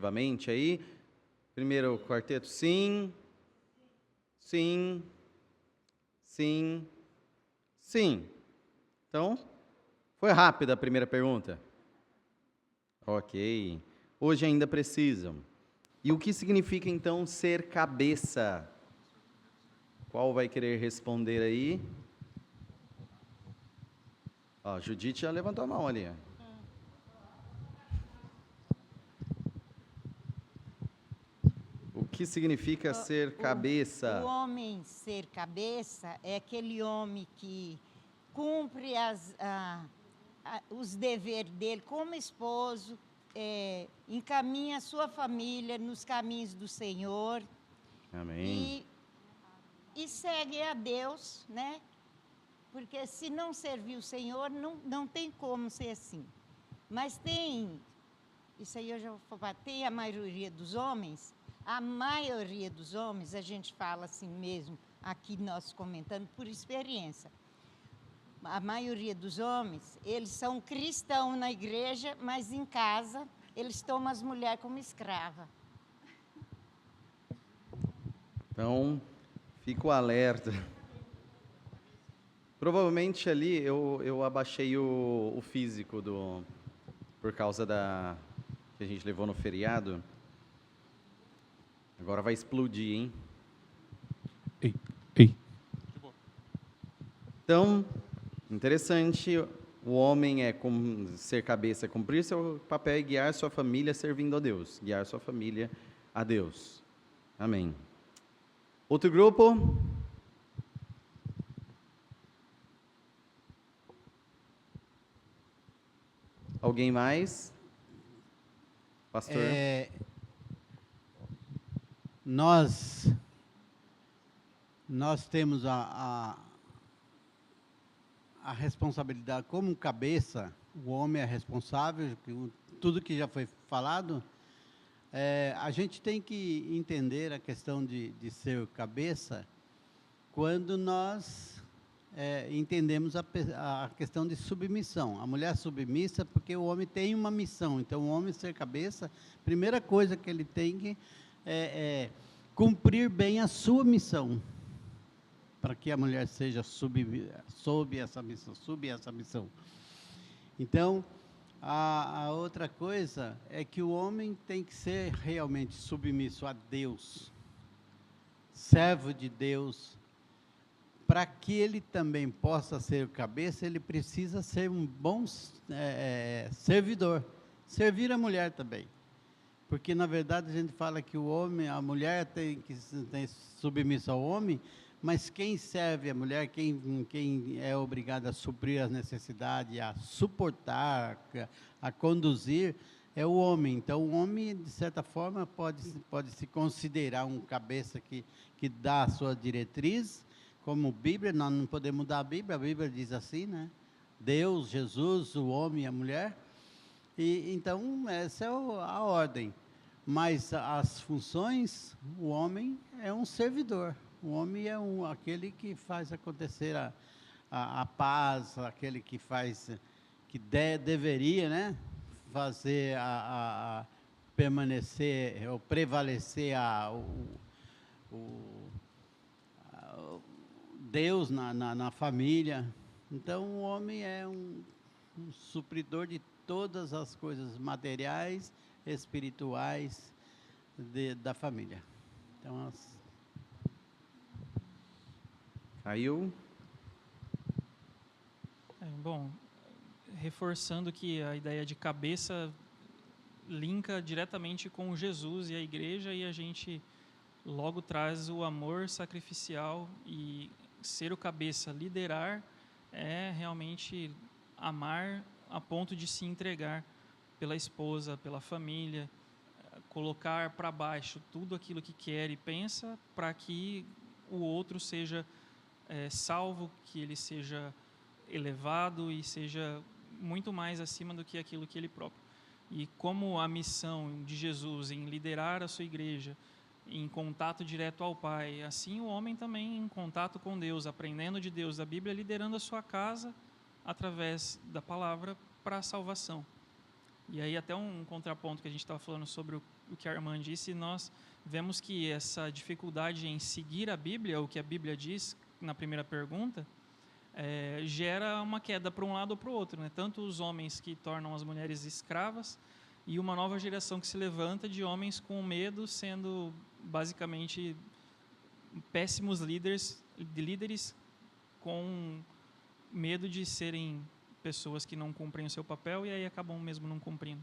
Novamente aí. Primeiro quarteto, sim, sim, sim, sim. Então, foi rápida a primeira pergunta. Ok. Hoje ainda precisam. E o que significa então ser cabeça? Qual vai querer responder aí? Ó, Judite já levantou a mão ali. O que significa ser O cabeça? homem ser cabeça é aquele homem que cumpre os deveres dele como esposo, encaminha a sua família nos caminhos do Senhor Amém. e segue a Deus, né? Porque se não servir o Senhor, não tem como ser assim. Mas tem, isso aí eu já vou falar, tem a maioria dos homens, a gente fala assim mesmo, aqui nós comentando por experiência. A maioria dos homens, eles são cristãos na igreja, mas em casa eles tomam as mulheres como escrava. Então, fica o alerta. Provavelmente ali eu abaixei o físico por causa que a gente levou no feriado. Agora vai explodir, hein? Ei. Então, interessante, o homem ser cabeça, cumprir seu papel e guiar sua família servindo a Deus. Guiar sua família a Deus. Amém. Outro grupo? Alguém mais? Pastor? Nós temos a responsabilidade como cabeça, o homem é responsável, tudo que já foi falado, a gente tem que entender a questão de ser cabeça quando nós entendemos a questão de submissão. A mulher submissa porque o homem tem uma missão. Então, o homem ser cabeça, primeira coisa que ele tem que cumprir bem a sua missão, para que a mulher seja sob essa missão. Então, a outra coisa é que o homem tem que ser realmente submisso a Deus, servo de Deus. Para que ele também possa ser o cabeça, ele precisa ser um bom servidor, servir a mulher também. Porque, na verdade, a gente fala que a mulher tem que ter submissa ao homem, mas quem serve a mulher, quem é obrigado a suprir as necessidades, a suportar, a conduzir, é o homem. Então, o homem, de certa forma, pode se considerar um cabeça que dá a sua diretriz, como Bíblia. Nós não podemos mudar a Bíblia diz assim, né? Deus, Jesus, o homem e a mulher. E então, essa é a ordem. Mas as funções, o homem é um servidor. O homem é aquele que faz acontecer a paz, aquele que faz, deveria, né? Fazer permanecer, ou prevalecer Deus na família. Então, o homem é um supridor de todas as coisas materiais, espirituais da família. Então, Caiu? Bom, reforçando que a ideia de cabeça linka diretamente com Jesus e a igreja, e a gente logo traz o amor sacrificial, e ser o cabeça, liderar, é realmente amar a ponto de se entregar pela esposa, pela família, colocar para baixo tudo aquilo que quer e pensa para que o outro seja salvo, que ele seja elevado e seja muito mais acima do que aquilo que ele próprio. E como a missão de Jesus em liderar a sua igreja, em contato direto ao Pai, assim o homem também em contato com Deus, aprendendo de Deus, da Bíblia, liderando a sua casa através da palavra para a salvação. E aí até um contraponto que a gente estava falando sobre o que a irmã disse, nós vemos que essa dificuldade em seguir a Bíblia, o que a Bíblia diz na primeira pergunta, gera uma queda para um lado ou para o outro, né? Tanto os homens que tornam as mulheres escravas e uma nova geração que se levanta de homens com medo, sendo basicamente péssimos líderes com medo de serem pessoas que não cumprem o seu papel e aí acabam mesmo não cumprindo.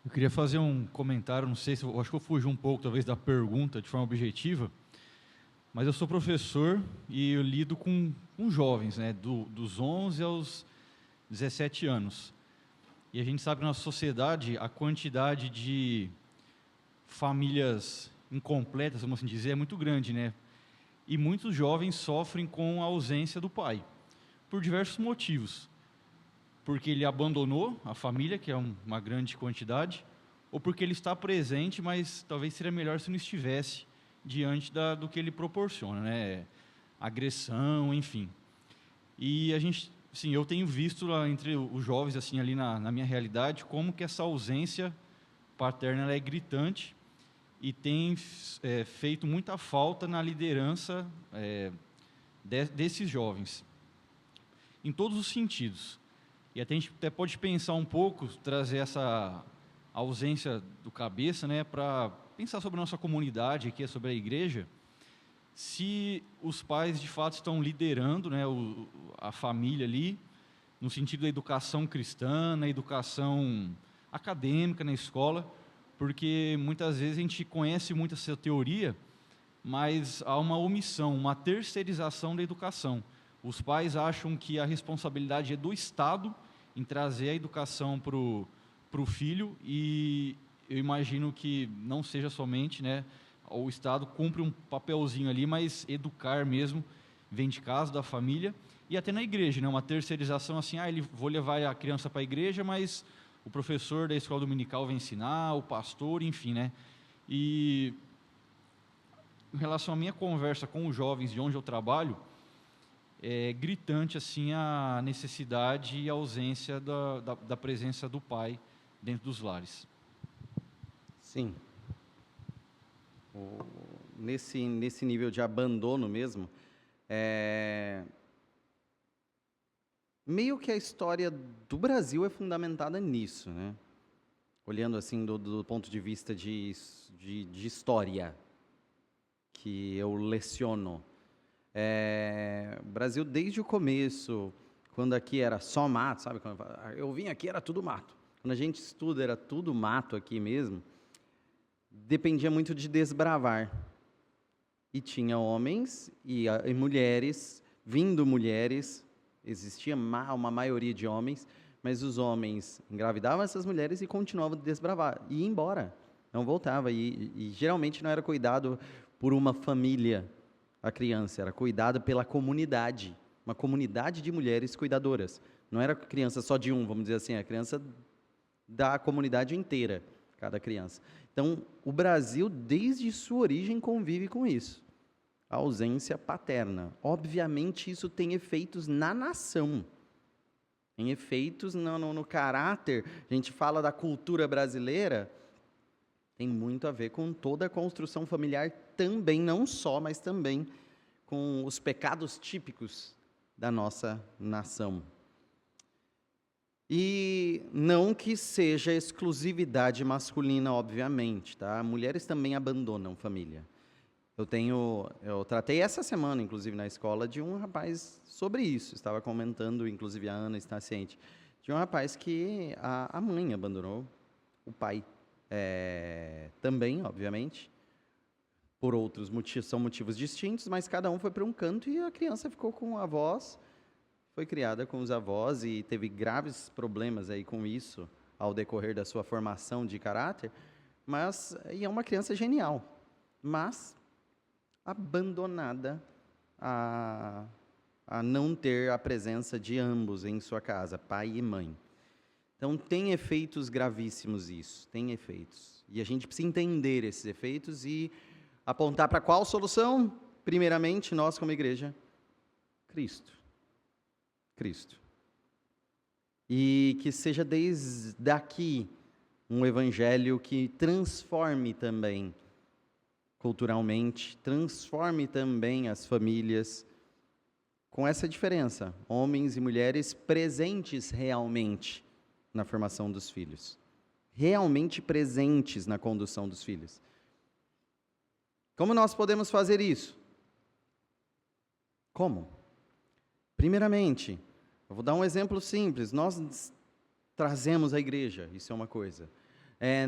Eu queria fazer um comentário, não sei se eu acho que eu fugi um pouco talvez da pergunta de forma objetiva, mas eu sou professor e eu lido com jovens, né, dos 11 aos 17 anos. E a gente sabe que na nossa sociedade a quantidade de famílias incompletas, vamos assim dizer, é muito grande, né? E muitos jovens sofrem com a ausência do pai, por diversos motivos. Porque ele abandonou a família, que é uma grande quantidade, ou porque ele está presente, mas talvez seria melhor se não estivesse diante do que ele proporciona, né? Agressão, enfim. E a gente, sim, eu tenho visto lá entre os jovens, assim, ali na minha realidade, como que essa ausência paterna ela é gritante e tem feito muita falta na liderança desses jovens, em todos os sentidos. E até a gente até pode pensar um pouco, trazer essa ausência do cabeça, né, para pensar sobre a nossa comunidade aqui, sobre a igreja, se os pais de fato estão liderando, né, a família ali, no sentido da educação cristã, na educação acadêmica, na escola, porque muitas vezes a gente conhece muito essa teoria, mas há uma omissão, uma terceirização da educação. Os pais acham que a responsabilidade é do Estado em trazer a educação para o filho, e eu imagino que não seja somente, né, o Estado cumpre um papelzinho ali, mas educar mesmo vem de casa, da família, e até na igreja, né, uma terceirização assim, vou levar a criança para a igreja, mas o professor da escola dominical vai ensinar, o pastor, enfim, né, e em relação à minha conversa com os jovens de onde eu trabalho, é gritante assim a necessidade e a ausência da presença do pai dentro dos lares. Sim. Nesse nível de abandono mesmo, meio que a história do Brasil é fundamentada nisso, né? Olhando assim do ponto de vista de história, que eu leciono. O Brasil, desde o começo, quando aqui era só mato, sabe? Quando eu vim aqui, era tudo mato. Quando a gente estuda, era tudo mato aqui mesmo. Dependia muito de desbravar. E tinha homens e mulheres, existia uma maioria de homens, mas os homens engravidavam essas mulheres e continuavam a desbravar. E ia embora, não voltava. E geralmente não era cuidado por uma família, a criança, era cuidada pela comunidade, uma comunidade de mulheres cuidadoras. Não era criança só de vamos dizer assim, a criança da comunidade inteira, cada criança. Então, o Brasil, desde sua origem, convive com isso, a ausência paterna. Obviamente, isso tem efeitos na nação, tem efeitos no caráter. A gente fala da cultura brasileira, tem muito a ver com toda a construção familiar também, não só, mas também com os pecados típicos da nossa nação. E não que seja exclusividade masculina, obviamente, tá? Mulheres também abandonam família. Eu tratei essa semana, inclusive, na escola, de um rapaz sobre isso. Estava comentando, inclusive a Ana está ciente, de um rapaz que a mãe abandonou, o pai também, obviamente, por outros motivos, são motivos distintos, mas cada um foi para um canto e a criança ficou com avós, foi criada com os avós e teve graves problemas aí com isso ao decorrer da sua formação de caráter, e é uma criança genial, mas abandonada a não ter a presença de ambos em sua casa, pai e mãe. Então, tem efeitos gravíssimos isso, tem efeitos. E a gente precisa entender esses efeitos e apontar para qual solução? Primeiramente, nós como igreja, Cristo. e que seja desde aqui um evangelho que transforme também culturalmente, transforme também as famílias, com essa diferença, homens e mulheres presentes realmente na formação dos filhos, realmente presentes na condução dos filhos. Como nós podemos fazer isso? Como? Primeiramente, eu vou dar um exemplo simples, nós trazemos a igreja, isso é uma coisa.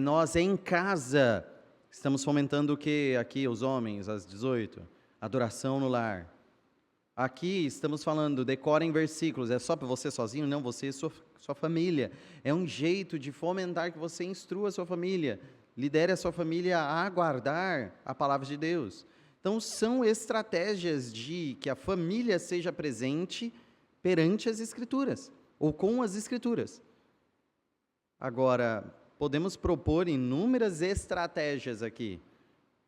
Nós em casa estamos fomentando o que aqui, os homens, às 18, adoração no lar. Aqui estamos falando, decorem versículos, é só para você sozinho? Não, você e sua família. É um jeito de fomentar que você instrua a sua família, lidere a sua família a guardar a palavra de Deus. Então, são estratégias de que a família seja presente perante as Escrituras, ou com as Escrituras. Agora, podemos propor inúmeras estratégias aqui.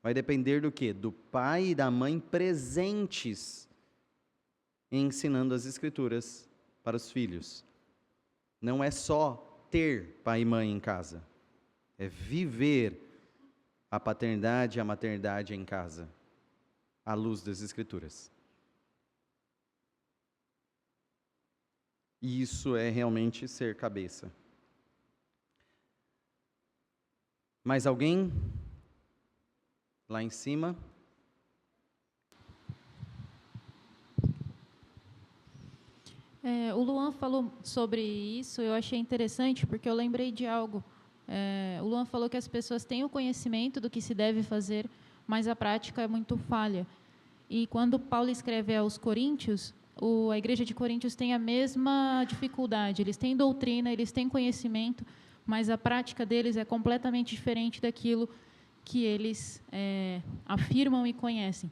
Vai depender do quê? Do pai e da mãe presentes, ensinando as Escrituras para os filhos. Não é só ter pai e mãe em casa, é viver a paternidade e a maternidade em casa, à luz das Escrituras. E isso é realmente ser cabeça. Mais alguém? Lá em cima? O Luan falou sobre isso, eu achei interessante, porque eu lembrei de algo. O Luan falou que as pessoas têm o conhecimento do que se deve fazer, mas a prática é muito falha. E quando Paulo escreve aos Coríntios, a igreja de Coríntios tem a mesma dificuldade. Eles têm doutrina, eles têm conhecimento, mas a prática deles é completamente diferente daquilo que eles afirmam e conhecem.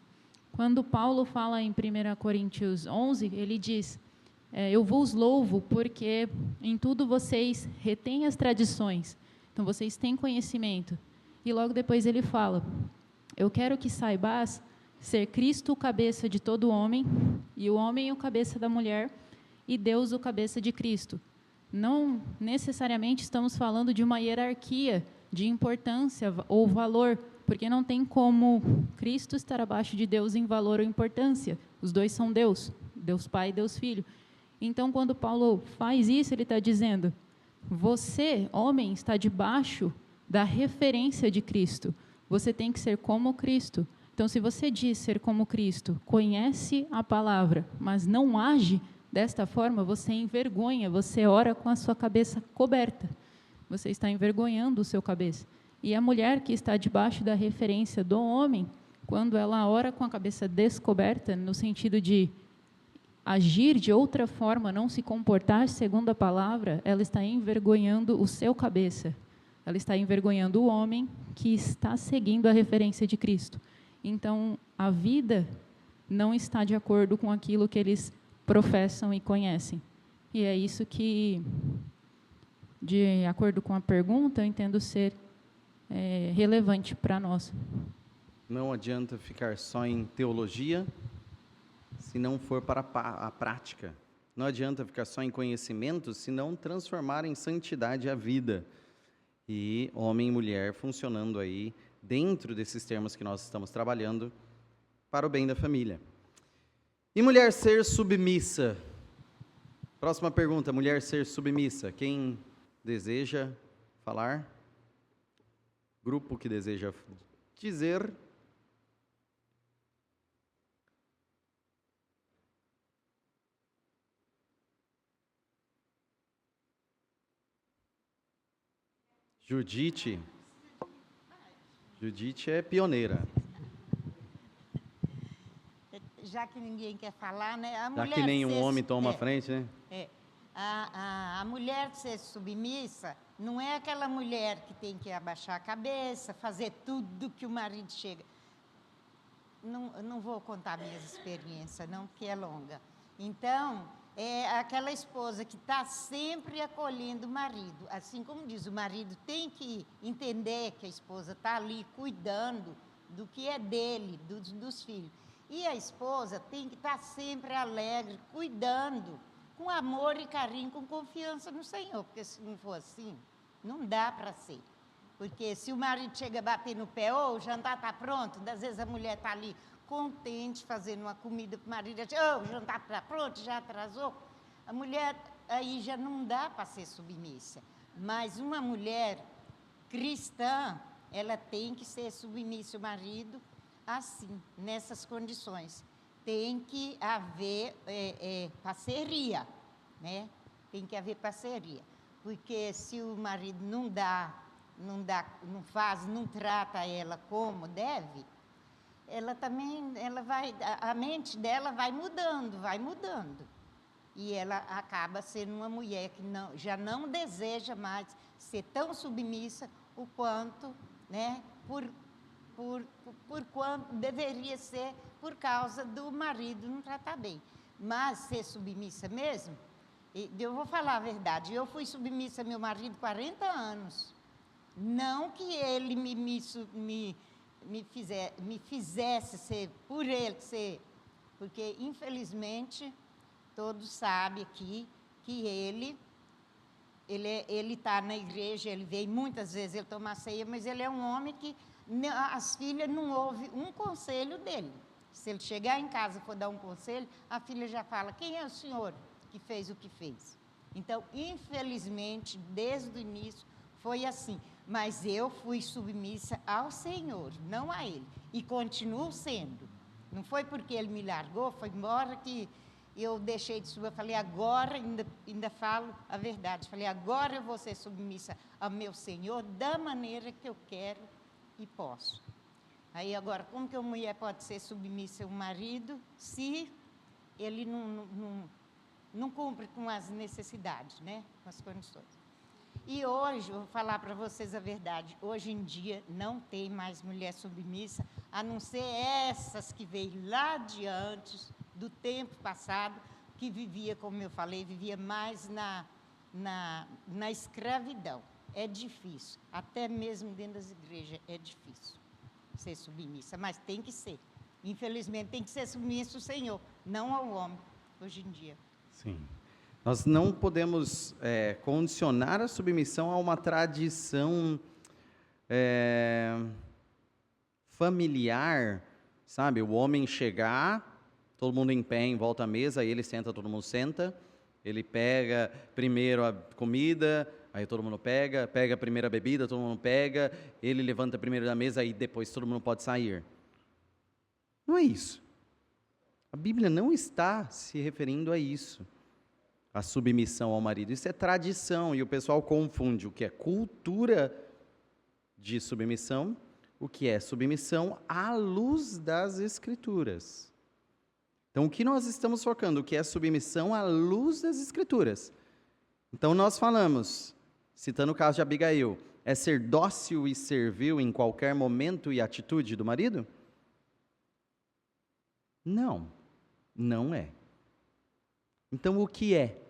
Quando Paulo fala em 1 Coríntios 11, ele diz: eu vos louvo porque em tudo vocês retêm as tradições, então vocês têm conhecimento. E logo depois ele fala: eu quero que saibas ser Cristo o cabeça de todo homem, e o homem o cabeça da mulher, e Deus o cabeça de Cristo. Não necessariamente estamos falando de uma hierarquia de importância ou valor, porque não tem como Cristo estar abaixo de Deus em valor ou importância. Os dois são Deus, Deus Pai e Deus Filho. Então, quando Paulo faz isso, ele está dizendo: você, homem, está debaixo da referência de Cristo. Você tem que ser como Cristo. Então, se você diz ser como Cristo, conhece a palavra, mas não age desta forma, você envergonha, você ora com a sua cabeça coberta. Você está envergonhando o seu cabeça. E a mulher que está debaixo da referência do homem, quando ela ora com a cabeça descoberta, no sentido de agir de outra forma, não se comportar segundo a palavra, ela está envergonhando o seu cabeça. Ela está envergonhando o homem que está seguindo a referência de Cristo. Então, a vida não está de acordo com aquilo que eles professam e conhecem. E é isso que, de acordo com a pergunta, eu entendo ser relevante para nós. Não adianta ficar só em teologia, se não for para a prática. Não adianta ficar só em conhecimento, se não transformar em santidade a vida. E homem e mulher funcionando aí, dentro desses termos que nós estamos trabalhando, para o bem da família. E mulher ser submissa? Próxima pergunta, mulher ser submissa. Quem deseja falar? Grupo que deseja dizer. Judite é pioneira. Já que ninguém quer falar, né? Já que nenhum homem toma a frente, né? A mulher ser submissa não é aquela mulher que tem que abaixar a cabeça, fazer tudo que o marido chega. Não vou contar minhas experiências, não, porque é longa. Então, é aquela esposa que está sempre acolhendo o marido. Assim como diz, o marido tem que entender que a esposa está ali cuidando do que é dele, dos filhos. E a esposa tem que estar sempre alegre, cuidando com amor e carinho, com confiança no Senhor, porque se não for assim, não dá para ser. Porque se o marido chega a bater no pé, ô, o jantar está pronto, às vezes a mulher está ali contente, fazendo uma comida para o marido, ô, o jantar está pronto, já atrasou. A mulher aí já não dá para ser submissa. Mas uma mulher cristã, ela tem que ser submissa ao marido assim, nessas condições. Tem que haver parceria, né? Tem que haver parceria. Porque se o marido não trata ela como deve, ela também, a mente dela vai mudando. E ela acaba sendo uma mulher que já não deseja mais ser tão submissa o quanto, né, por quanto deveria ser por causa do marido não tratar bem. Mas ser submissa mesmo, eu vou falar a verdade, eu fui submissa ao meu marido 40 anos. Não que ele me fizesse ser, por ele ser, porque infelizmente todos sabem aqui que ele está na igreja, ele vem muitas vezes, ele toma ceia, mas ele é um homem que as filhas não ouvem um conselho dele. Se ele chegar em casa e for dar um conselho, a filha já fala, quem é o senhor que fez o que fez? Então, infelizmente, desde o início, foi assim. Mas eu fui submissa ao Senhor, não a ele. E continuo sendo. Não foi porque ele me largou, foi embora que eu deixei de subir. Eu falei, agora, ainda falo a verdade. Falei, agora eu vou ser submissa ao meu Senhor da maneira que eu quero e posso. Aí agora, como que uma mulher pode ser submissa ao marido se ele não cumpre com as necessidades, né? Com as condições. E hoje, vou falar para vocês a verdade, hoje em dia não tem mais mulher submissa, a não ser essas que veio lá de antes, do tempo passado, que vivia, como eu falei, vivia mais na escravidão. É difícil, até mesmo dentro das igrejas é difícil ser submissa, mas tem que ser. Infelizmente, tem que ser submissa ao Senhor, não ao homem, hoje em dia. Sim. Nós não podemos condicionar a submissão a uma tradição familiar, sabe? O homem chegar, todo mundo em pé em volta à mesa, aí ele senta, todo mundo senta, ele pega primeiro a comida, aí todo mundo pega a primeira bebida, todo mundo pega, ele levanta primeiro da mesa, aí depois todo mundo pode sair. Não é isso. A Bíblia não está se referindo a isso, a submissão ao marido. Isso é tradição, e o pessoal confunde o que é cultura de submissão, o que é submissão à luz das Escrituras. Então, o que nós estamos focando? O que é submissão à luz das Escrituras. Então, nós falamos, citando o caso de Abigail, é ser dócil e servil em qualquer momento e atitude do marido? Não, não é. Então, o que é?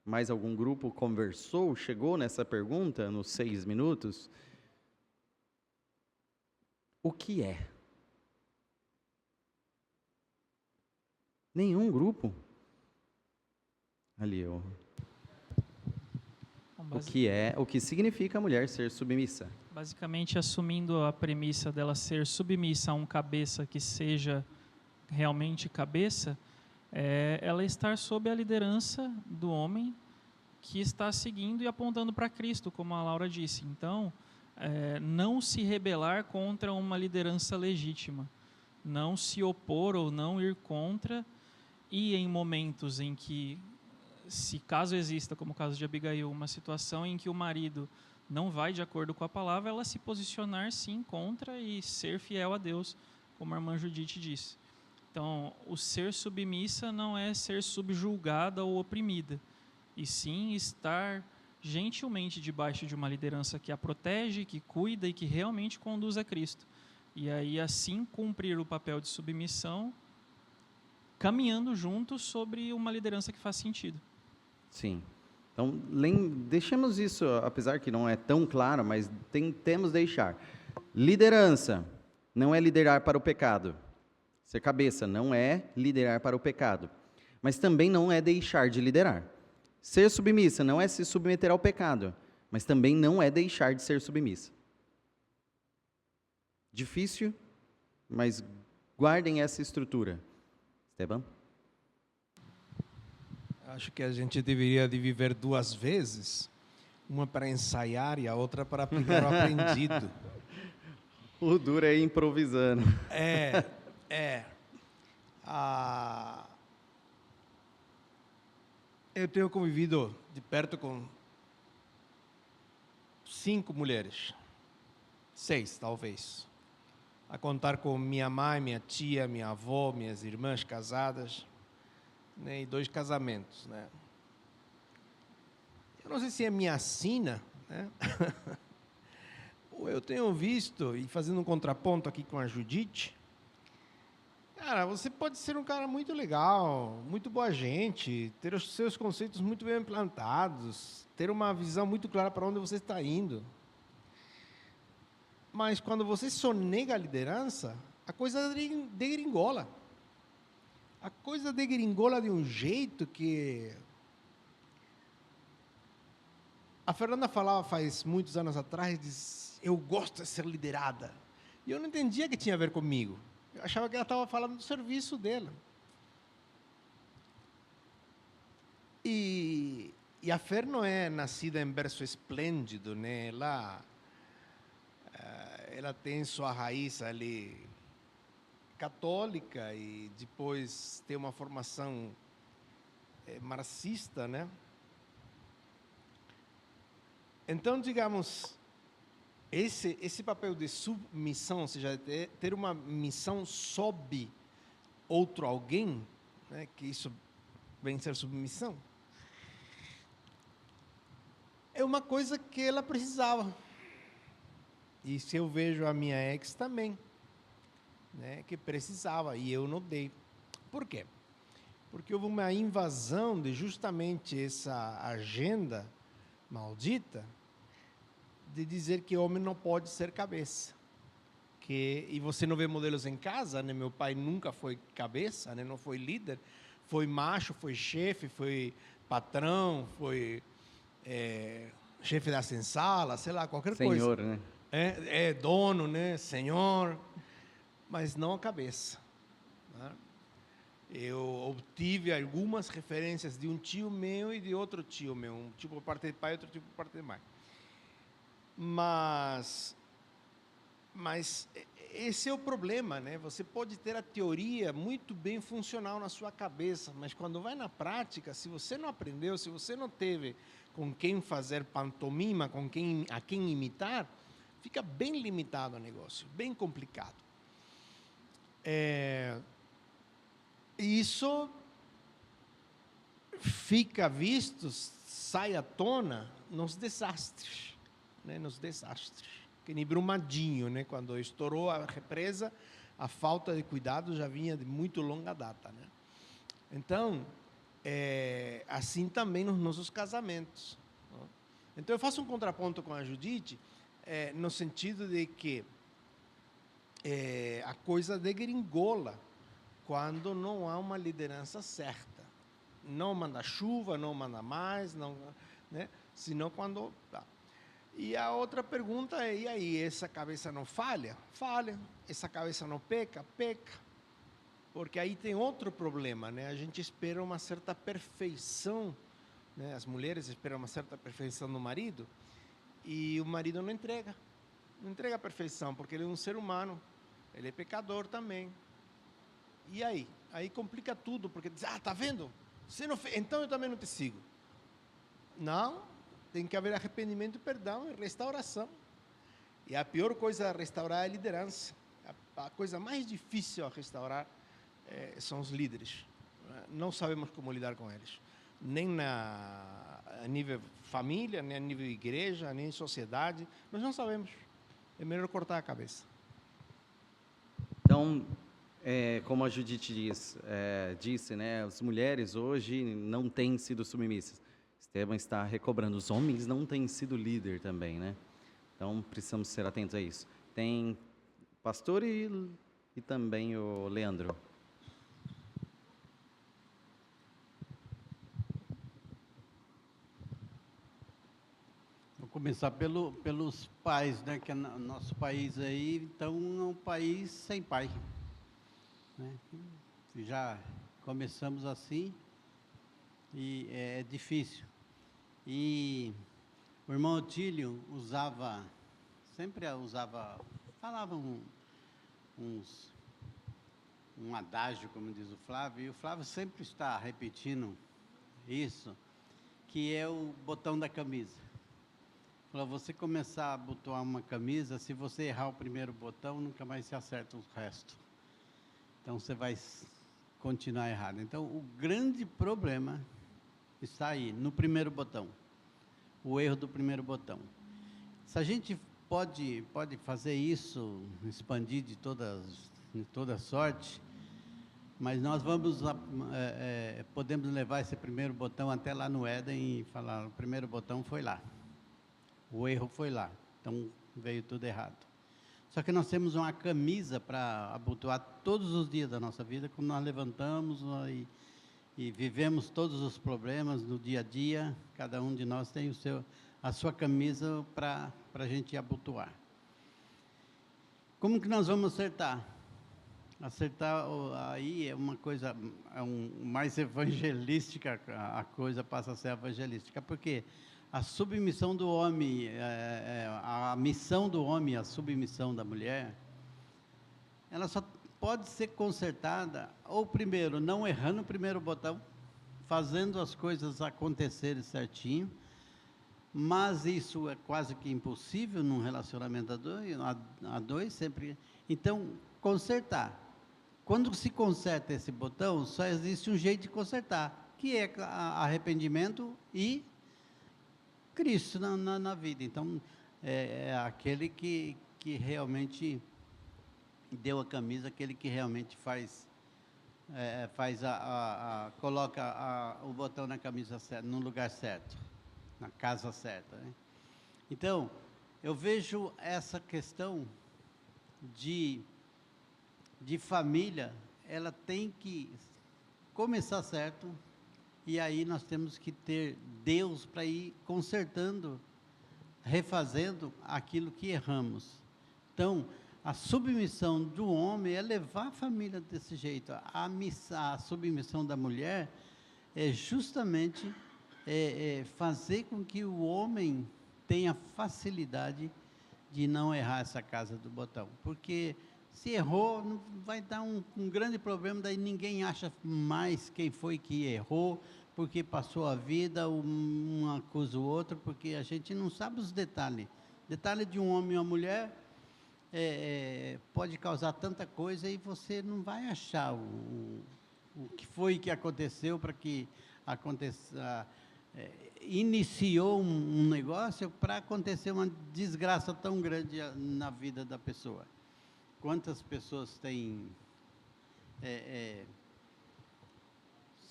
Mais algum grupo conversou, chegou nessa pergunta nos 6 minutos? O que é? Nenhum grupo? Ali, o que significa a mulher ser submissa? Basicamente, assumindo a premissa dela ser submissa a um cabeça que seja realmente cabeça, ela estar sob a liderança do homem que está seguindo e apontando para Cristo, como a Laura disse. Então, não se rebelar contra uma liderança legítima, não se opor ou não ir contra, e em momentos em que, se caso exista, como o caso de Abigail, uma situação em que o marido não vai de acordo com a palavra, ela se posicionar sim contra e ser fiel a Deus, como a irmã Judite disse. Então, o ser submissa não é ser subjulgada ou oprimida, e sim estar gentilmente debaixo de uma liderança que a protege, que cuida e que realmente conduz a Cristo. E aí, assim, cumprir o papel de submissão, caminhando juntos sobre uma liderança que faz sentido. Sim. Então, deixemos isso, apesar que não é tão claro, mas temos de deixar. Liderança não é liderar para o pecado. Ser cabeça não é liderar para o pecado. mas também não é deixar de liderar. Ser submissa não é se submeter ao pecado, mas também não é deixar de ser submissa. Difícil, mas guardem essa estrutura. Esteban? Acho que a gente deveria de viver 2 vezes, uma para ensaiar e a outra para aplicar o aprendido. O duro é ir improvisando. Eu tenho convivido de perto com 5 mulheres, 6 talvez, a contar com minha mãe, minha tia, minha avó, minhas irmãs casadas, né, e 2 casamentos, né? Eu não sei se é minha sina, né? Ou eu tenho visto, e fazendo um contraponto aqui com a Judite, cara, você pode ser um cara muito legal, muito boa gente, ter os seus conceitos muito bem implantados, ter uma visão muito clara para onde você está indo. Mas quando você sonega a liderança, a coisa degringola. A coisa degringola de um jeito que... A Fernanda falava faz muitos anos atrás, diz, eu gosto de ser liderada. E eu não entendia que tinha a ver comigo. Eu achava que ela estava falando do serviço dela. E a Fer não é nascida em berço esplêndido, né? Ela tem sua raiz ali católica e depois tem uma formação marxista, né? Então, digamos, esse papel de submissão, ou seja, ter uma missão sob outro alguém, né, que isso vem ser submissão, é uma coisa que ela precisava. E se eu vejo a minha ex também, né, que precisava, e eu não dei. Por quê? Porque houve uma invasão de justamente essa agenda maldita de dizer que homem não pode ser cabeça. E você não vê modelos em casa, né? Meu pai nunca foi cabeça, né? Não foi líder, foi macho, foi chefe, foi patrão, foi chefe da senzala, sei lá, qualquer coisa. Senhor, né? Dono, né? Senhor, mas não a cabeça, né? Eu obtive algumas referências de um tio meu e de outro tio meu, um tio por parte de pai e outro tio por parte de mãe. Mas esse é o problema, né? Você pode ter a teoria muito bem funcional na sua cabeça, mas quando vai na prática, se você não aprendeu, se você não teve com quem fazer pantomima, a quem imitar, fica bem limitado o negócio, bem complicado. Isso fica visto, sai à tona nos desastres, né? Nos desastres. Que nem Brumadinho, né? Quando estourou a represa, a falta de cuidado já vinha de muito longa data, né? Então, assim também nos nossos casamentos. Então, eu faço um contraponto com a Judite, no sentido de que a coisa degringola quando não há uma liderança certa. Não manda chuva, não manda mais, não, né? Senão quando... Tá. E a outra pergunta é, e aí, essa cabeça não falha? Falha. Essa cabeça não peca? Peca. Porque aí tem outro problema, né? A gente espera uma certa perfeição, né? As mulheres esperam uma certa perfeição no marido, e o marido não entrega a perfeição, porque ele é um ser humano, ele é pecador também. E aí? Aí complica tudo, porque diz, tá vendo? Você não fez, então eu também não te sigo. Não, tem que haver arrependimento, perdão e restauração. E a pior coisa a restaurar é a liderança. A coisa mais difícil a restaurar são os líderes. Não sabemos como lidar com eles. Nem a nível família, nem a nível igreja, nem sociedade. Nós não sabemos. É melhor cortar a cabeça. Então, como a Judite disse, né, as mulheres hoje não têm sido submissas. Esteban está recobrando. Os homens não têm sido líder também, né? Então, precisamos ser atentos a isso. Tem o pastor e também o Leandro. começar pelos pais, né? Que é nosso país aí, então, é um país sem pai, né? Já começamos assim e é difícil. E o irmão Otílio sempre falava um adágio, como diz o Flávio, e o Flávio sempre está repetindo isso, que é o botão da camisa. Falou, você começar a abotoar uma camisa, se você errar o primeiro botão, nunca mais se acerta o resto. Então, você vai continuar errado. Então, o grande problema está aí, no primeiro botão. O erro do primeiro botão. Se a gente pode fazer isso, expandir de toda sorte, mas nós podemos levar esse primeiro botão até lá no Éden e falar, o primeiro botão foi lá. O erro foi lá, então veio tudo errado. Só que nós temos uma camisa para abotoar todos os dias da nossa vida, quando nós levantamos e vivemos todos os problemas no dia a dia, cada um de nós tem a sua camisa para a gente abotoar. Como que nós vamos acertar? Acertar aí é uma coisa, mais evangelística, a coisa passa a ser evangelística, porque a submissão do homem, a missão do homem e a submissão da mulher, ela só pode ser consertada, ou primeiro, não errando o primeiro botão, fazendo as coisas acontecerem certinho, mas isso é quase que impossível num relacionamento a dois sempre. Então, consertar. Quando se conserta esse botão, só existe um jeito de consertar, que é arrependimento e Cristo na vida. Então, é aquele que realmente deu a camisa, aquele que realmente coloca o botão na camisa certa, no lugar certo, na casa certa, né? Então, eu vejo essa questão de família, ela tem que começar certo, e aí nós temos que ter Deus para ir consertando, refazendo aquilo que erramos. Então, a submissão do homem é levar a família desse jeito. A submissão da mulher é justamente fazer com que o homem tenha facilidade de não errar essa casa do botão. Porque se errou, vai dar um grande problema, daí ninguém acha mais quem foi que errou, porque passou a vida, um acusa o outro, porque a gente não sabe os detalhes. Detalhe de um homem e uma mulher pode causar tanta coisa e você não vai achar o que foi que aconteceu para que aconteça, iniciou um negócio para acontecer uma desgraça tão grande na vida da pessoa. Quantas pessoas têm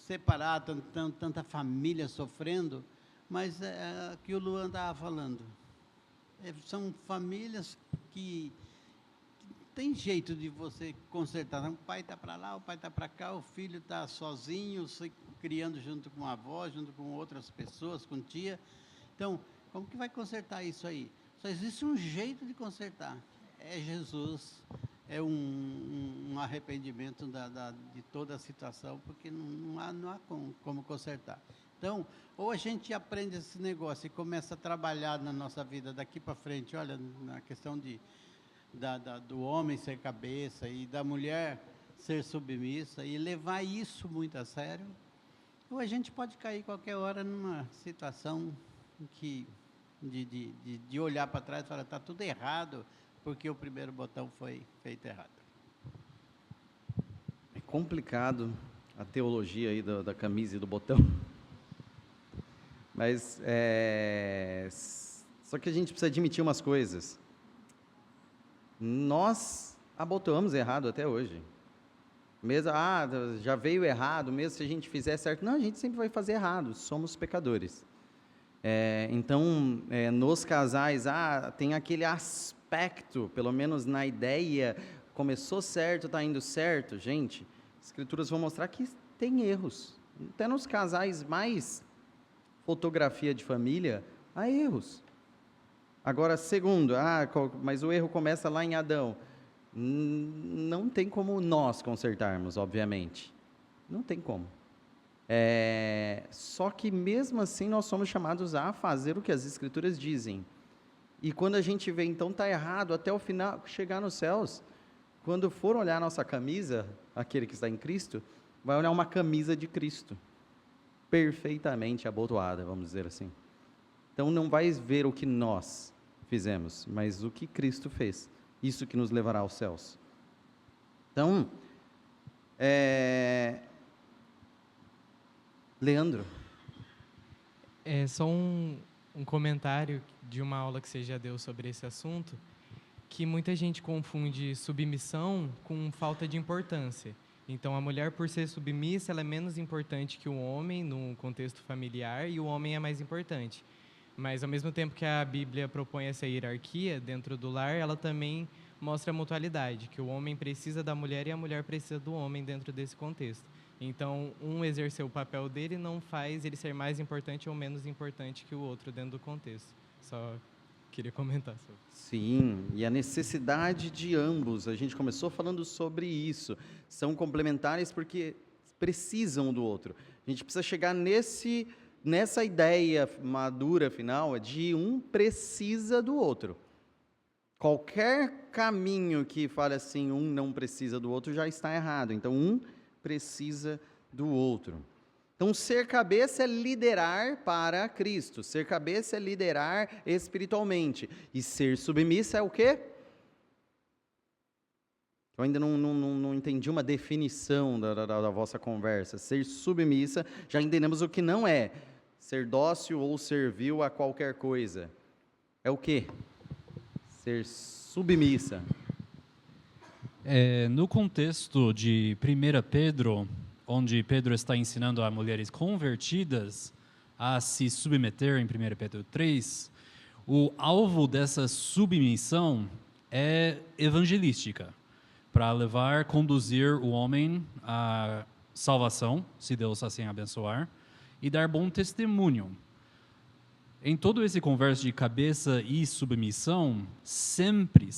separado, tanta família sofrendo, mas que o Luan estava falando, são famílias que tem jeito de você consertar. O pai está para lá, o pai está para cá, o filho está sozinho, se criando junto com a avó, junto com outras pessoas, com tia. Então, como que vai consertar isso aí? Só existe um jeito de consertar, é Jesus, é um arrependimento de toda a situação, porque não há como consertar. Então, ou a gente aprende esse negócio e começa a trabalhar na nossa vida daqui para frente, olha, na questão do homem ser cabeça e da mulher ser submissa e levar isso muito a sério, ou a gente pode cair qualquer hora numa situação de olhar para trás e falar, está tudo errado, porque o primeiro botão foi feito errado. É complicado a teologia aí da camisa e do botão. Mas, só que a gente precisa admitir umas coisas. Nós abotoamos errado até hoje. Mesmo, já veio errado, mesmo se a gente fizer certo. Não, a gente sempre vai fazer errado, somos pecadores. Então, nos casais, tem aquele aspecto, pelo menos na ideia, começou certo, está indo certo. Gente, as escrituras vão mostrar que tem erros. Até nos casais mais fotografia de família, há erros. Agora, segundo, mas o erro começa lá em Adão. Não tem como nós consertarmos, obviamente. Não tem como. Só que mesmo assim nós somos chamados a fazer o que as Escrituras dizem. E quando a gente vê, então está errado, até o final, chegar nos céus, quando for olhar a nossa camisa, aquele que está em Cristo, vai olhar uma camisa de Cristo, perfeitamente abotoada, vamos dizer assim. Então não vai ver o que nós fizemos, mas o que Cristo fez, isso que nos levará aos céus. Então, Leandro. É só um comentário de uma aula que você já deu sobre esse assunto, que muita gente confunde submissão com falta de importância. Então, a mulher, por ser submissa, ela é menos importante que o homem no contexto familiar, e o homem é mais importante. Mas, ao mesmo tempo que a Bíblia propõe essa hierarquia dentro do lar, ela também mostra a mutualidade, que o homem precisa da mulher e a mulher precisa do homem dentro desse contexto. Então, um exercer o papel dele não faz ele ser mais importante ou menos importante que o outro dentro do contexto. Só queria comentar sobre. Sim, e a necessidade de ambos. A gente começou falando sobre isso. São complementares porque precisam do outro. A gente precisa chegar nessa ideia madura final de um precisa do outro. Qualquer caminho que fale assim, um não precisa do outro, já está errado. Então, um precisa do outro. Então, ser cabeça é liderar para Cristo. Ser cabeça é liderar espiritualmente. E ser submissa é o quê? Eu ainda não entendi uma definição da vossa conversa. Ser submissa, já entendemos o que não é. Ser dócil ou servil a qualquer coisa. É o quê? Ser submissa. No contexto de 1 Pedro, onde Pedro está ensinando a mulheres convertidas a se submeter em 1 Pedro 3, o alvo dessa submissão é evangelística, para conduzir o homem à salvação, se Deus assim abençoar, e dar bom testemunho. Em todo esse converso de cabeça e submissão, sempre,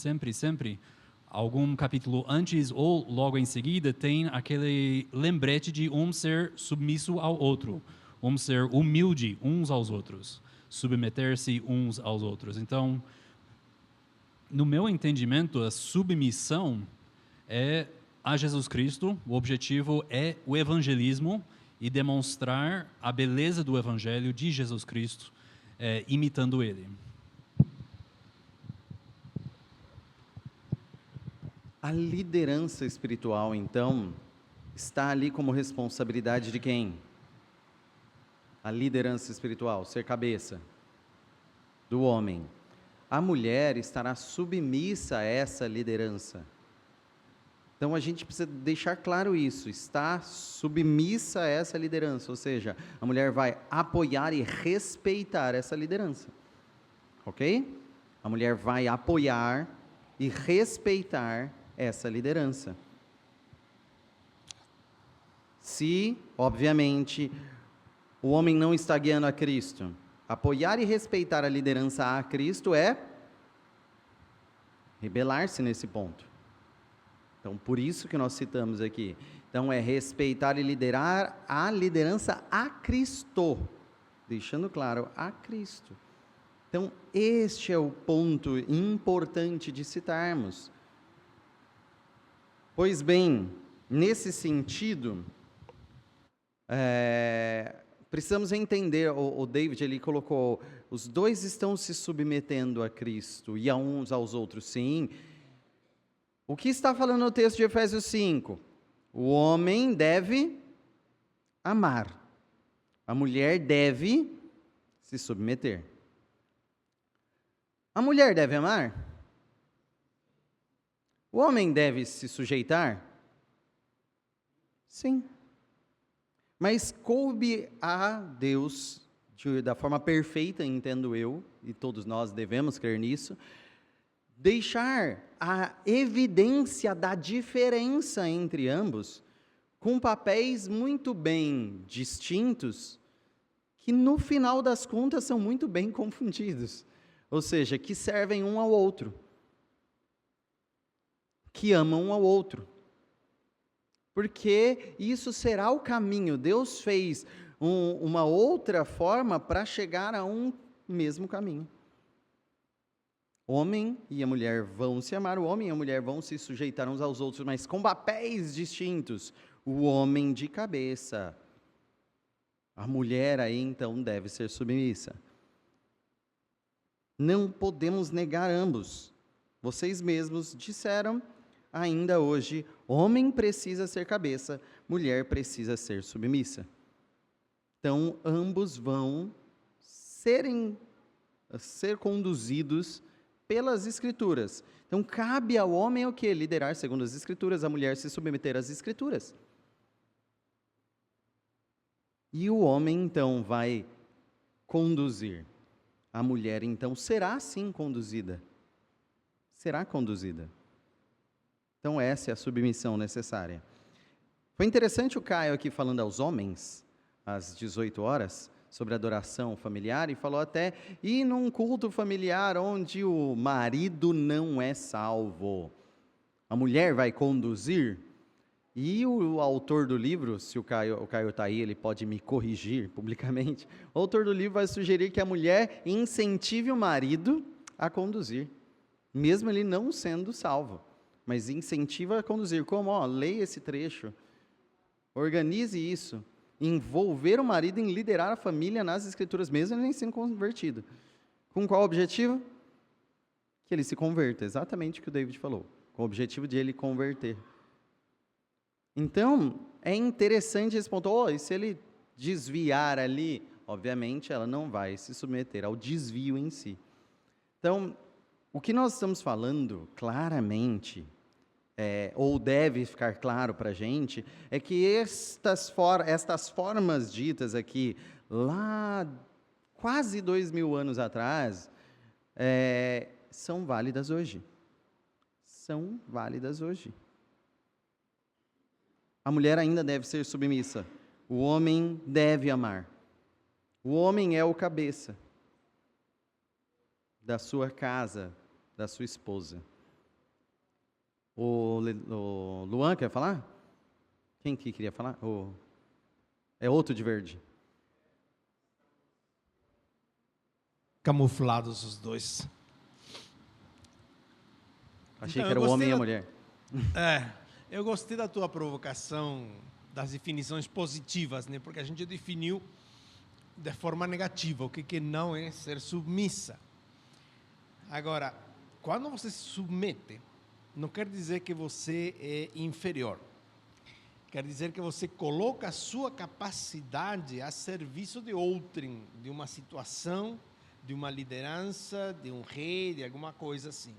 algum capítulo antes ou logo em seguida, tem aquele lembrete de um ser submisso ao outro, um ser humilde uns aos outros, submeter-se uns aos outros. Então, no meu entendimento, a submissão é a Jesus Cristo, o objetivo é o evangelismo e demonstrar a beleza do evangelho de Jesus Cristo, imitando ele. A liderança espiritual, então, está ali como responsabilidade de quem? A liderança espiritual, ser cabeça, do homem. A mulher estará submissa a essa liderança. Então, a gente precisa deixar claro isso, está submissa a essa liderança, ou seja, a mulher vai apoiar e respeitar essa liderança, ok? A mulher vai apoiar e respeitar essa liderança. Se, obviamente, o homem não está guiando a Cristo, apoiar e respeitar a liderança a Cristo é rebelar-se nesse ponto. Então, por isso que nós citamos aqui. Então, é respeitar e liderar a liderança a Cristo. Deixando claro, a Cristo. Então, este é o ponto importante de citarmos. Pois bem, nesse sentido, precisamos entender, o David ele colocou, os dois estão se submetendo a Cristo e a uns aos outros, sim. O que está falando no texto de Efésios 5? O homem deve amar, a mulher deve se submeter. A mulher deve amar? O homem deve se sujeitar? Sim. Mas coube a Deus, da forma perfeita, entendo eu, e todos nós devemos crer nisso, deixar a evidência da diferença entre ambos, com papéis muito bem distintos, que no final das contas são muito bem confundidos. Ou seja, que servem um ao outro, que amam um ao outro. Porque isso será o caminho. Deus fez uma outra forma para chegar a um mesmo caminho. O homem e a mulher vão se amar, o homem e a mulher vão se sujeitar uns aos outros, mas com papéis distintos. O homem de cabeça. A mulher aí, então, deve ser submissa. Não podemos negar ambos. Vocês mesmos disseram ainda hoje, homem precisa ser cabeça, mulher precisa ser submissa. Então, ambos vão ser conduzidos pelas Escrituras. Então, cabe ao homem o quê? Liderar segundo as Escrituras, a mulher se submeter às Escrituras. E o homem, então, vai conduzir. A mulher, então, será sim conduzida. Será conduzida. Então, essa é a submissão necessária. Foi interessante o Caio aqui falando aos homens, às 18 horas, sobre adoração familiar, e falou até, e num culto familiar onde o marido não é salvo, a mulher vai conduzir? E o autor do livro, se o Caio está aí, ele pode me corrigir publicamente, o autor do livro vai sugerir que a mulher incentive o marido a conduzir, mesmo ele não sendo salvo, mas incentiva a conduzir. Como? Leia esse trecho, organize isso, envolver o marido em liderar a família nas Escrituras, mesmo ele nem sendo convertido. Com qual objetivo? Que ele se converta, exatamente o que o David falou, com o objetivo de ele converter. Então, é interessante esse ponto, e se ele desviar ali, obviamente ela não vai se submeter ao desvio em si. Então, o que nós estamos falando claramente, ou deve ficar claro para a gente, é que estas formas ditas aqui, lá quase 2000 anos atrás, são válidas hoje. São válidas hoje. A mulher ainda deve ser submissa. O homem deve amar. O homem é o cabeça da sua casa, da sua esposa. O Luan quer falar? Quem que queria falar? É outro de verde. Camuflados os dois. Achei Então, que era o homem e a mulher. Eu gostei da tua provocação das definições positivas, né? Porque a gente definiu de forma negativa o que não é ser submissa. Agora, quando você se submete, não quer dizer que você é inferior. Quer dizer que você coloca a sua capacidade a serviço de outrem, de uma situação, de uma liderança, de um rei, de alguma coisa assim.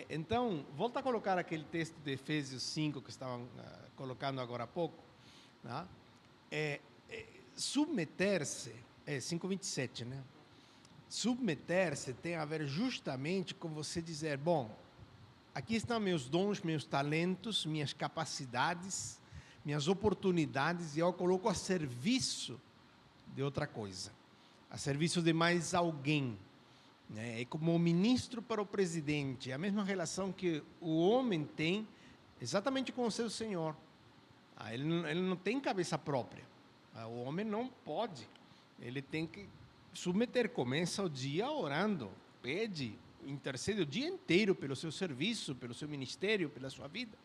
Então, volta a colocar aquele texto de Efésios 5 que estavam colocando agora há pouco. Né? Submeter-se, 5:27, né? Submeter-se tem a ver justamente com você dizer, bom, aqui estão meus dons, meus talentos, minhas capacidades, minhas oportunidades, e eu coloco a serviço de outra coisa, a serviço de mais alguém. É como o ministro para o presidente, é a mesma relação que o homem tem exatamente com o seu senhor. Ele não tem cabeça própria. O homem não pode. Ele tem que submeter. Começa o dia orando, pede, intercede o dia inteiro pelo seu serviço, pelo seu ministério, pela sua vida.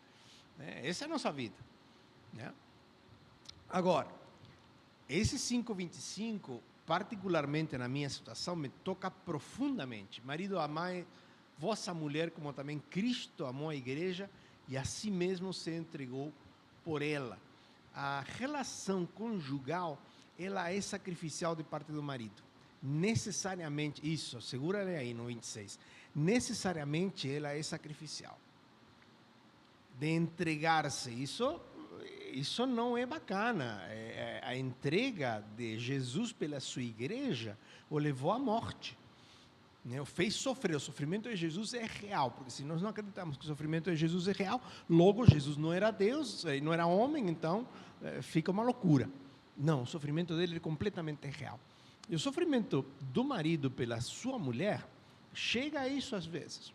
Essa é a nossa vida. Agora, esse 5:25... particularmente na minha situação, me toca profundamente. Marido, amai vossa mulher como também Cristo amou a igreja e a si mesmo se entregou por ela. A relação conjugal, ela é sacrificial de parte do marido. Necessariamente, isso, segura aí no 26. Necessariamente ela é sacrificial. De entregar-se, isso não é bacana. A entrega de Jesus pela sua igreja o levou à morte. O fez sofrer. O sofrimento de Jesus é real, porque se nós não acreditamos que o sofrimento de Jesus é real, logo Jesus não era Deus, não era homem, então fica uma loucura. Não, o sofrimento dele é completamente real. E o sofrimento do marido pela sua mulher chega a isso às vezes.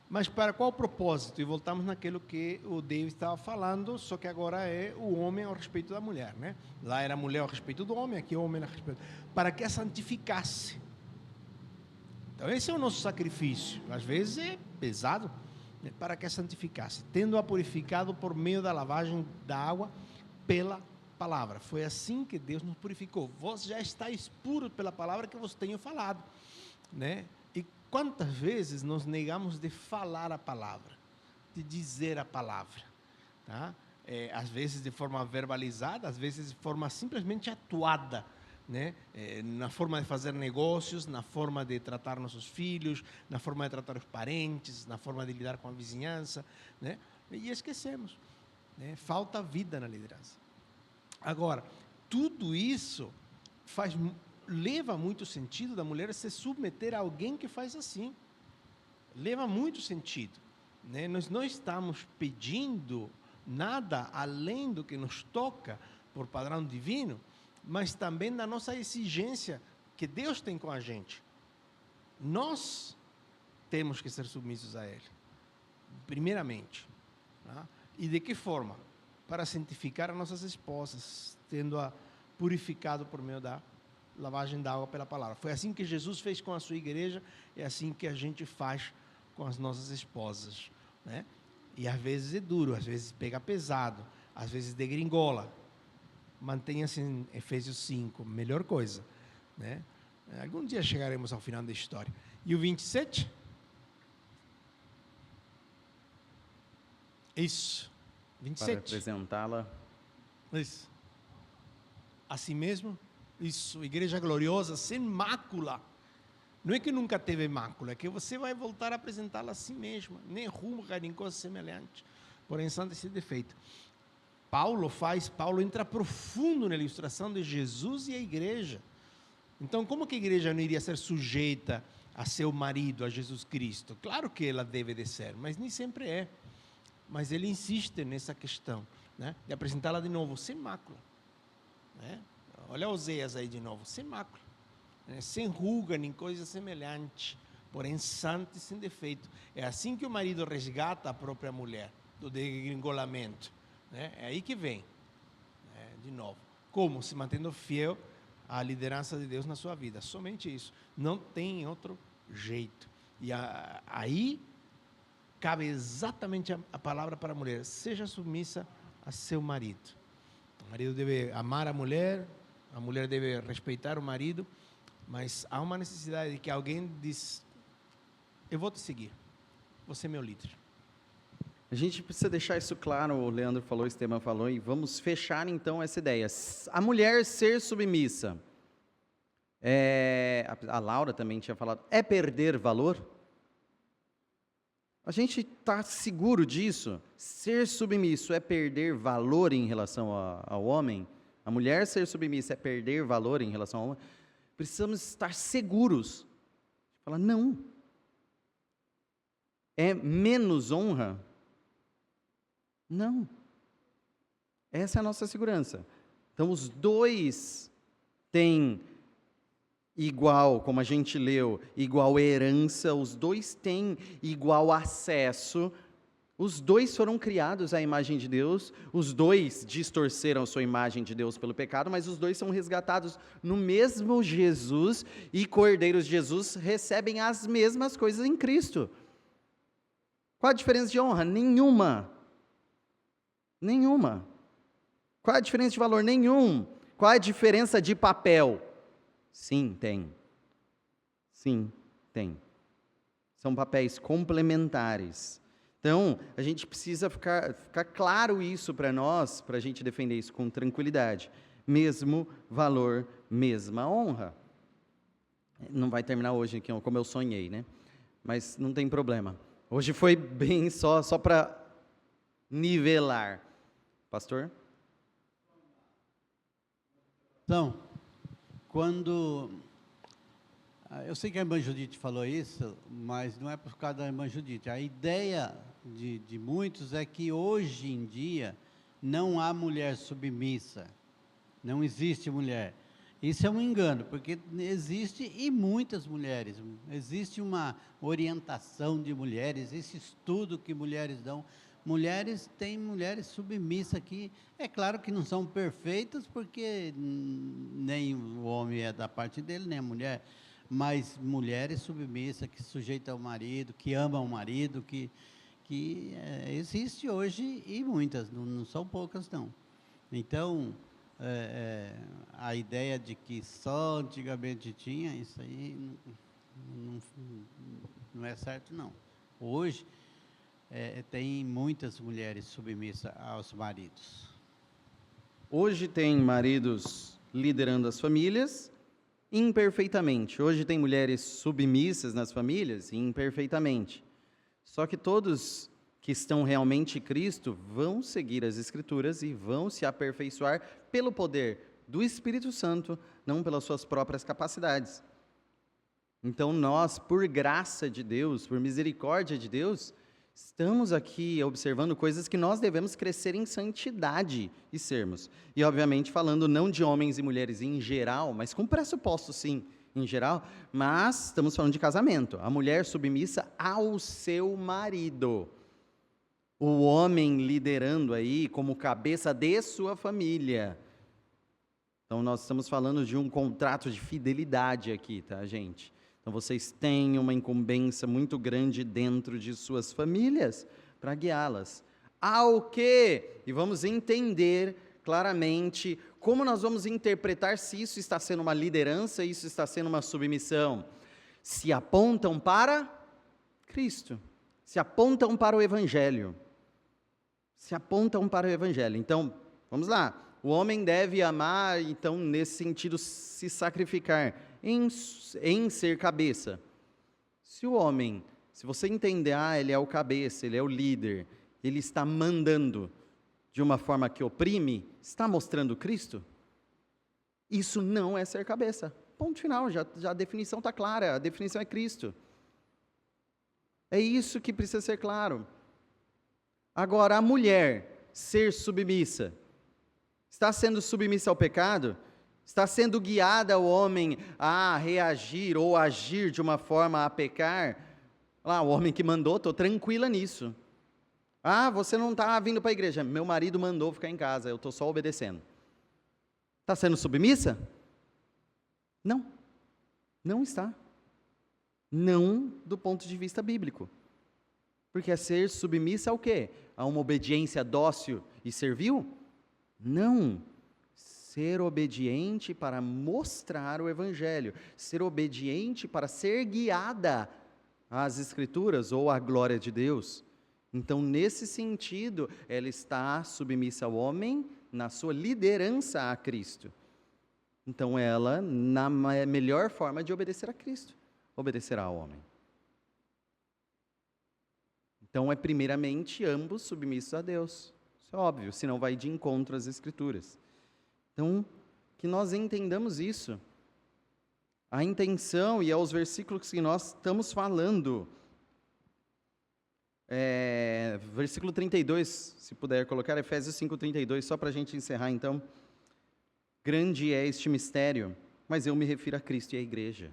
Mas para qual propósito? E voltamos naquilo que o David estava falando, só que agora é o homem ao respeito da mulher, né? Lá era a mulher ao respeito do homem, aqui é o homem ao respeito. Para que a santificasse. Então esse é o nosso sacrifício. Às vezes é pesado, né? Para que a santificasse, tendo-a purificado por meio da lavagem da água pela palavra. Foi assim que Deus nos purificou. Vós já estáis puros pela palavra que vos tenho falado, né? E quantas vezes nós negamos de falar a palavra, de dizer a palavra, tá? Às vezes de forma verbalizada, às vezes de forma simplesmente atuada, né? Na forma de fazer negócios, na forma de tratar nossos filhos, na forma de tratar os parentes, na forma de lidar com a vizinhança, né? E esquecemos, né? Falta vida na liderança. Agora, tudo isso leva muito sentido da mulher se submeter a alguém que faz assim. Leva muito sentido, né? Nós não estamos pedindo nada além do que nos toca por padrão divino, mas também da nossa exigência que Deus tem com a gente. Nós temos que ser submissos a Ele, primeiramente, tá? E de que forma? Para santificar as nossas esposas, tendo-a purificado por meio da lavagem da água pela palavra. Foi assim que Jesus fez com a sua igreja, é assim que a gente faz com as nossas esposas, né? E às vezes é duro, às vezes pega pesado, às vezes degringola. Mantenha-se em Efésios 5, melhor coisa, né? Algum dia chegaremos ao final da história. E o 27? Isso. 27. Para apresentá-la. Isso. Assim mesmo? Isso, igreja gloriosa, sem mácula. Não é que nunca teve mácula, é que você vai voltar a apresentá-la assim mesma, nem ruga, nem coisa semelhante, porém santa e sem defeito. Paulo entra profundo na ilustração de Jesus e a igreja. Então, como que a igreja não iria ser sujeita a seu marido, a Jesus Cristo? Claro que ela deve de ser, mas nem sempre é. Mas ele insiste nessa questão, né? De apresentá-la de novo, sem mácula, né? Olha Oséias aí de novo, sem mácula, né? Sem ruga, nem coisa semelhante, porém santa e sem defeito. É assim que o marido resgata a própria mulher, do degringolamento, né? É aí que vem, né? De novo. Como? Se mantendo fiel à liderança de Deus na sua vida. Somente isso. Não tem outro jeito. E aí cabe exatamente a palavra para a mulher: seja submissa a seu marido. O marido deve amar a mulher deve respeitar o marido, mas há uma necessidade de que alguém diz: eu vou te seguir, você é meu líder. A gente precisa deixar isso claro, o Leandro falou, o Esteban falou, e vamos fechar então essa ideia. A mulher ser submissa, a Laura também tinha falado, é perder valor? A gente está seguro disso? Ser submisso é perder valor em relação ao homem? A mulher ser submissa é perder valor em relação ao homem? Precisamos estar seguros. Fala, não. É menos honra? Não. Essa é a nossa segurança. Então, os dois têm igual, como a gente leu, igual herança, os dois têm igual acesso, os dois foram criados à imagem de Deus, os dois distorceram sua imagem de Deus pelo pecado, mas os dois são resgatados no mesmo Jesus, e cordeiros de Jesus recebem as mesmas coisas em Cristo. Qual a diferença de honra? Nenhuma. Nenhuma. Qual a diferença de valor? Nenhum. Qual a diferença de papel? Sim, tem. Sim, tem. São papéis complementares. Então, a gente precisa ficar claro isso para nós, para a gente defender isso com tranquilidade. Mesmo valor, mesma honra. Não vai terminar hoje, como eu sonhei, né? Mas não tem problema. Hoje foi bem só para nivelar. Pastor? Então, quando... Eu sei que a irmã Judite falou isso, mas não é por causa da irmã Judite. A ideia de muitos é que hoje em dia não há mulher submissa, não existe mulher. Isso é um engano, porque existe, e muitas mulheres, existe uma orientação de mulheres, existe estudo que mulheres dão. Tem mulheres submissas que, é claro que não são perfeitas, porque nem o homem é da parte dele, nem a mulher, mas mulheres submissas, que sujeitam ao marido, que amam o marido, existe hoje, e muitas, não são poucas não. Então, a ideia de que só antigamente tinha, isso aí não é certo não. Hoje, tem muitas mulheres submissas aos maridos. Hoje tem maridos liderando as famílias imperfeitamente. Hoje tem mulheres submissas nas famílias imperfeitamente. Só que todos que estão realmente em Cristo vão seguir as Escrituras e vão se aperfeiçoar pelo poder do Espírito Santo, não pelas suas próprias capacidades. Então nós, por graça de Deus, por misericórdia de Deus, estamos aqui observando coisas que nós devemos crescer em santidade e sermos. E, obviamente, falando não de homens e mulheres em geral, mas com pressuposto, sim, em geral, mas estamos falando de casamento. A mulher submissa ao seu marido. O homem liderando aí como cabeça de sua família. Então, nós estamos falando de um contrato de fidelidade aqui, tá, gente? Então, vocês têm uma incumbência muito grande dentro de suas famílias para guiá-las. Ao que? E vamos entender claramente como nós vamos interpretar se isso está sendo uma liderança, isso está sendo uma submissão. Se apontam para Cristo, se apontam para o Evangelho. Se apontam para o Evangelho. Então, vamos lá. O homem deve amar, então, nesse sentido, se sacrificar em ser cabeça. Se o homem, se você entender, ele é o cabeça, ele é o líder, ele está mandando de uma forma que oprime, está mostrando Cristo? Isso não é ser cabeça. Ponto final, já a definição está clara, a definição é Cristo. É isso que precisa ser claro. Agora, a mulher ser submissa, está sendo submissa ao pecado? Está sendo guiada o homem a reagir ou agir de uma forma a pecar? O homem que mandou, estou tranquila nisso. Você não está vindo para a igreja. Meu marido mandou ficar em casa, eu estou só obedecendo. Está sendo submissa? Não. Não está. Não do ponto de vista bíblico. Porque é ser submissa ao quê? A uma obediência dócil e servil? Não. Ser obediente para mostrar o Evangelho, ser obediente para ser guiada às Escrituras ou à glória de Deus. Então, nesse sentido, ela está submissa ao homem na sua liderança a Cristo. Então, ela, na melhor forma de obedecer a Cristo, obedecerá ao homem. Então, é primeiramente ambos submissos a Deus. Isso é óbvio, senão vai de encontro às Escrituras. Então, que nós entendamos isso. A intenção e aos versículos que nós estamos falando. Versículo 32, se puder colocar, Efésios 5:32, só para a gente encerrar então. Grande é este mistério, mas eu me refiro a Cristo e à igreja.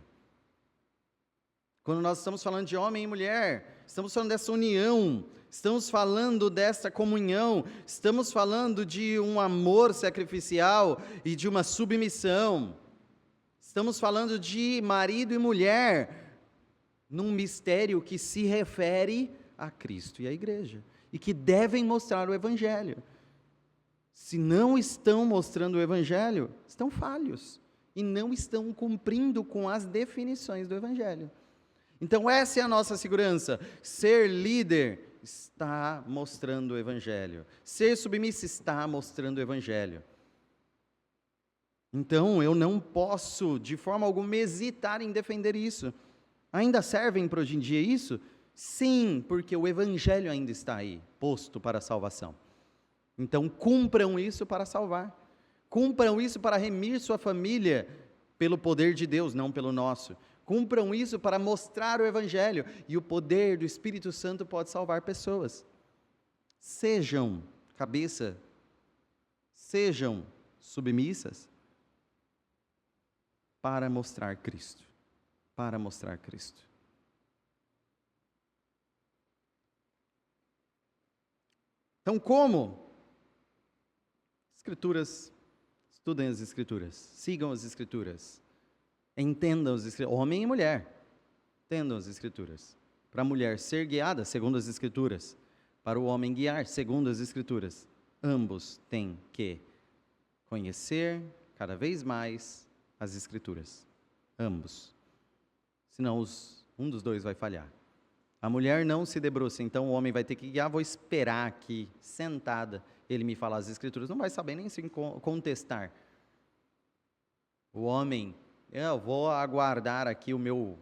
Quando nós estamos falando de homem e mulher, estamos falando dessa união, estamos falando dessa comunhão, estamos falando de um amor sacrificial e de uma submissão. Estamos falando de marido e mulher, num mistério que se refere a Cristo e à igreja, e que devem mostrar o Evangelho. Se não estão mostrando o Evangelho, estão falhos, e não estão cumprindo com as definições do Evangelho. Então essa é a nossa segurança, ser líder está mostrando o Evangelho, ser submissa está mostrando o Evangelho. Então eu não posso de forma alguma hesitar em defender isso. Ainda servem para hoje em dia isso? Sim, porque o Evangelho ainda está aí, posto para a salvação. Então cumpram isso para salvar, cumpram isso para remir sua família pelo poder de Deus, não pelo nosso. Cumpram isso para mostrar o Evangelho, e o poder do Espírito Santo pode salvar pessoas. Sejam cabeça, sejam submissas. para mostrar Cristo. Para mostrar Cristo. Então, como? Escrituras, estudem as Escrituras, sigam as Escrituras, entendam as Escrituras, homem e mulher, entendam as Escrituras. Para a mulher ser guiada, segundo as Escrituras, para o homem guiar, segundo as Escrituras. Ambos têm que conhecer cada vez mais as Escrituras. Ambos. Senão um dos dois vai falhar. A mulher não se debruça, então o homem vai ter que guiar, vou esperar aqui, sentada, ele me falar as Escrituras, não vai saber nem se contestar. O homem, eu vou aguardar aqui o meu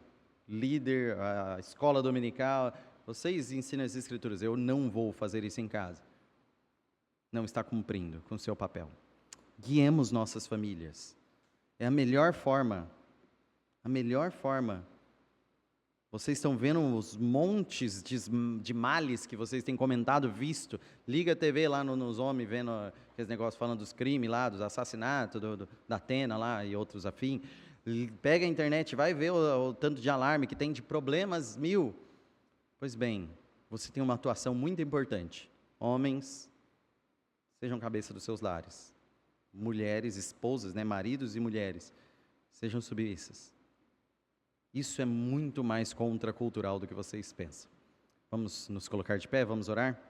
líder, a escola dominical, vocês ensinam as Escrituras, eu não vou fazer isso em casa. Não está cumprindo com o seu papel. Guiemos nossas famílias. É a melhor forma. A melhor forma. Vocês estão vendo os montes de males que vocês têm comentado, visto. Liga a TV lá nos homens, vendo aqueles negócios falando dos crimes lá, dos assassinatos, da Atena lá e outros afins. Pega a internet, vai ver o tanto de alarme que tem de problemas mil. Pois bem, você tem uma atuação muito importante. Homens, sejam cabeça dos seus lares. Mulheres, esposas, né, maridos e mulheres, sejam submissas. Isso é muito mais contracultural do que vocês pensam. Vamos nos colocar de pé, vamos orar?